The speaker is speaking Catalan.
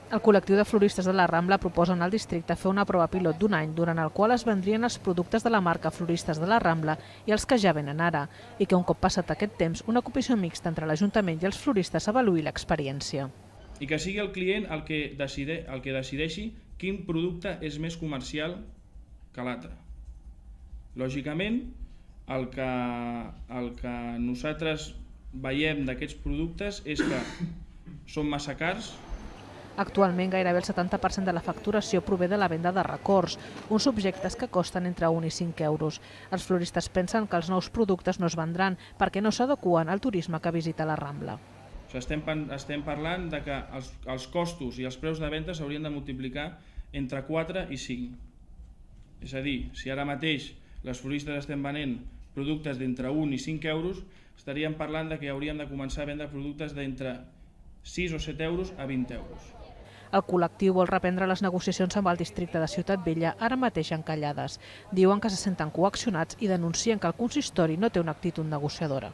El col·lectiu de floristes de la Rambla proposen al districte fer una prova pilot d'1 any durant el qual es vendrien els productes de la marca Floristes de la Rambla i els que ja venen ara, i que un cop passat aquest temps una comissió mixta entre l'Ajuntament i els floristes avaluï l'experiència. I que sigui el client el que decideixi quin producte és més comercial que l'altre. Lògicament, el que nosaltres veiem d'aquests productes és que són massa cars. Actualment gairebé el 70% de la facturació prové de la venda de records, uns objectes que costen entre 1 i 5 euros. Els floristes pensen que els nous productes no es vendran perquè no s'adeqüen al turisme que visita la Rambla. Estem parlant de que els costos i els preus de venda s'haurien de multiplicar entre 4 i 5. És a dir, si ara mateix les floristes estem venent productes d'entre 1 i 5 euros, estaríem parlant de que hauríem de començar a vendre productes d'entre 6 o 7 euros a 20 euros. El col·lectiu vol reprendre les negociacions amb el districte de Ciutat Vella, ara mateix encallades. Diuen que se senten coaccionats i denuncien que el consistori no té una actitud negociadora.